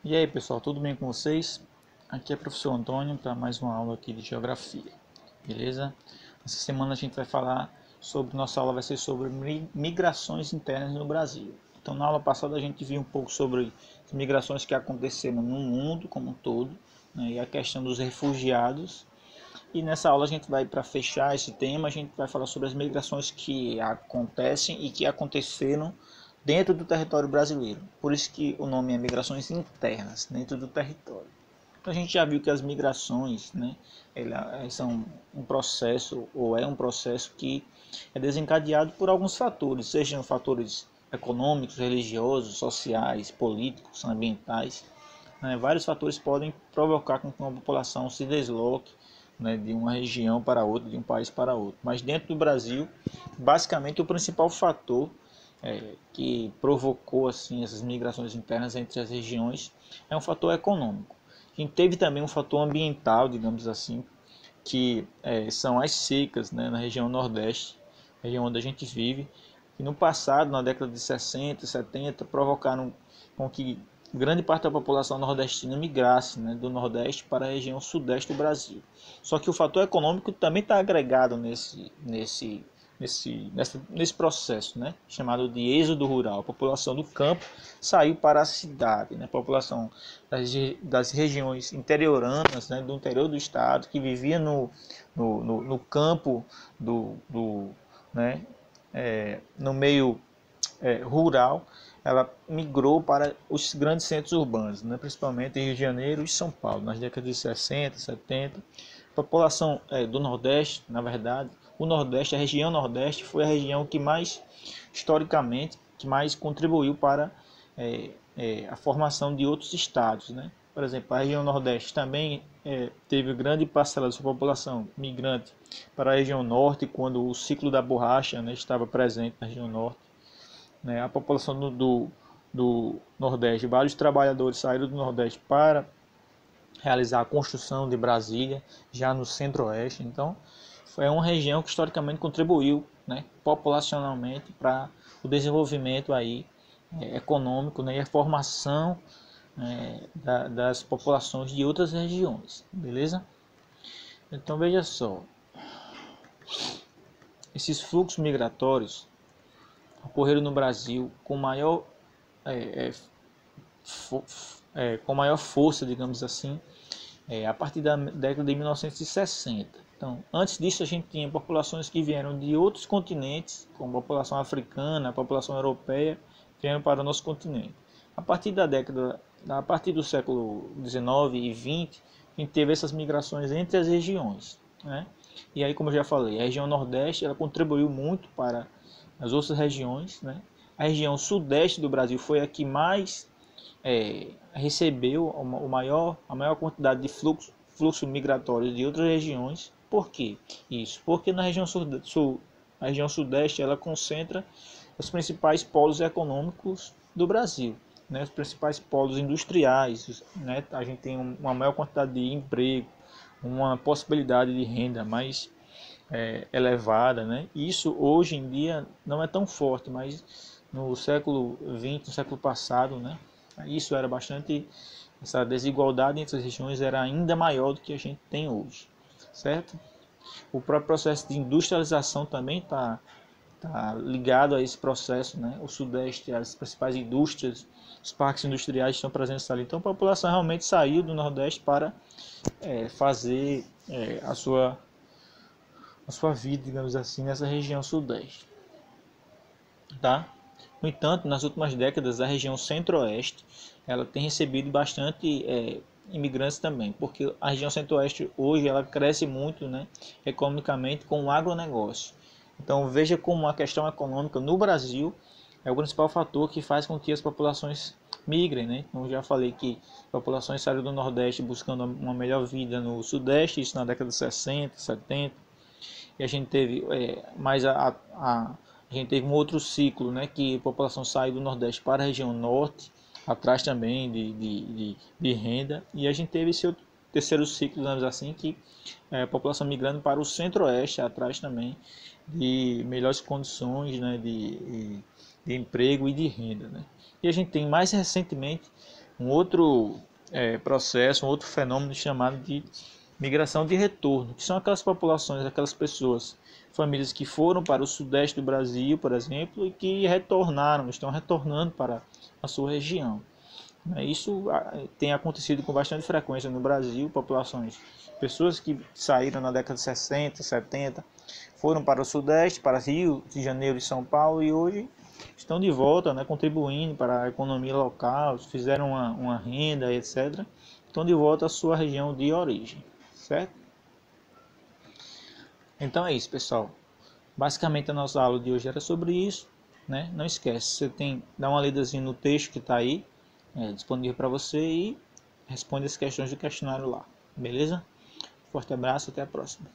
E aí pessoal, tudo bem com vocês? Aqui é o professor Antônio para mais uma aula aqui de Geografia, beleza? Essa semana a gente vai falar sobre, nossa aula vai ser sobre migrações internas no Brasil. Então na aula passada a gente viu um pouco sobre as migrações que aconteceram no mundo como um todo, né, e a questão dos refugiados. E nessa aula a gente vai, para fechar esse tema, a gente vai falar sobre as migrações que acontecem e que aconteceram dentro do território brasileiro. Por isso que o nome é migrações internas, dentro do território. Então a gente já viu que as migrações, né, elas são um processo, ou é um processo que é desencadeado por alguns fatores, sejam fatores econômicos, religiosos, sociais, políticos, ambientais. Né, vários fatores podem provocar com que uma população se desloque, né, de uma região para outra, de um país para outro. Mas dentro do Brasil, basicamente o principal fator que provocou assim essas migrações internas entre as regiões é um fator econômico. A gente teve também um fator ambiental, digamos assim, que são as secas, né, na região Nordeste, região onde a gente vive, que no passado, na década de 60, 70, provocaram com que grande parte da população nordestina migrasse, né, do Nordeste para a região Sudeste do Brasil. Só que o fator econômico também está agregado nesse processo, né, chamado de êxodo rural. A população do campo saiu para a cidade, né, a população das regiões interioranas, né, do interior do estado, que vivia no campo, né, no meio rural, ela migrou para os grandes centros urbanos, né, principalmente Rio de Janeiro e São Paulo, nas décadas de 60, 70. A população do Nordeste, na verdade, o Nordeste, a região Nordeste, foi a região que mais, historicamente, que mais contribuiu para a formação de outros estados, né? Por exemplo, a região Nordeste também teve grande parcela da sua população migrante para a região Norte, quando o ciclo da borracha, né, estava presente na região Norte. Né? A população do Nordeste, vários trabalhadores saíram do Nordeste para realizar a construção de Brasília, já no Centro-Oeste. Então, foi uma região que historicamente contribuiu, né, populacionalmente para o desenvolvimento aí, econômico, né, e a formação das populações de outras regiões, beleza? Então veja só, esses fluxos migratórios ocorreram no Brasil é, é, com maior força, digamos assim, a partir da década de 1960. Então, antes disso a gente tinha populações que vieram de outros continentes, como a população africana, a população europeia, vieram para o nosso continente. A partir do século XIX e XX, a gente teve essas migrações entre as regiões, né? E aí, como eu já falei, a região Nordeste ela contribuiu muito para as outras regiões, né? A região Sudeste do Brasil foi a que mais recebeu a maior quantidade de fluxo migratório de outras regiões. Por quê? Isso, porque na a região Sudeste ela concentra os principais polos econômicos do Brasil, né? Os principais polos industriais, né? A gente tem uma maior quantidade de emprego, uma possibilidade de renda mais elevada, né? Isso hoje em dia não é tão forte, mas no século XX, no século passado, né? Isso era bastante, essa desigualdade entre as regiões era ainda maior do que a gente tem hoje, certo? O próprio processo de industrialização também tá ligado a esse processo, né? O Sudeste, as principais indústrias, os parques industriais estão presentes ali. Então a população realmente saiu do Nordeste para fazer a sua vida, digamos assim, nessa região Sudeste, tá? No entanto, nas últimas décadas, a região Centro-Oeste ela tem recebido bastante imigrantes também, porque a região Centro-Oeste hoje ela cresce muito, né, economicamente com o agronegócio. Então veja como a questão econômica no Brasil é o principal fator que faz com que as populações migrem, né? Então já falei que populações saíram do Nordeste buscando uma melhor vida no Sudeste, isso na década de 60, 70. E a gente teve a gente teve um outro ciclo, né, que a população saiu do Nordeste para a região Norte, atrás também de renda, e a gente teve esse outro, terceiro ciclo, digamos assim, que a população migrando para o Centro-Oeste, atrás também de melhores condições, né, de emprego e de renda, né. E a gente tem mais recentemente um outro processo, um outro fenômeno chamado de migração de retorno, que são aquelas populações, aquelas pessoas, famílias que foram para o sudeste do Brasil, por exemplo, e que retornaram, estão retornando para a sua região. Isso tem acontecido com bastante frequência no Brasil, populações, pessoas que saíram na década de 60, 70, foram para o sudeste, para Rio de Janeiro e São Paulo, e hoje estão de volta, né, contribuindo para a economia local, fizeram uma renda, etc. Estão de volta à sua região de origem, certo? Então é isso, pessoal. Basicamente a nossa aula de hoje era sobre isso, né? Não esquece, você dá uma lidazinha no texto que está aí, disponível para você, e responde as questões do questionário lá, beleza? Forte abraço, até a próxima.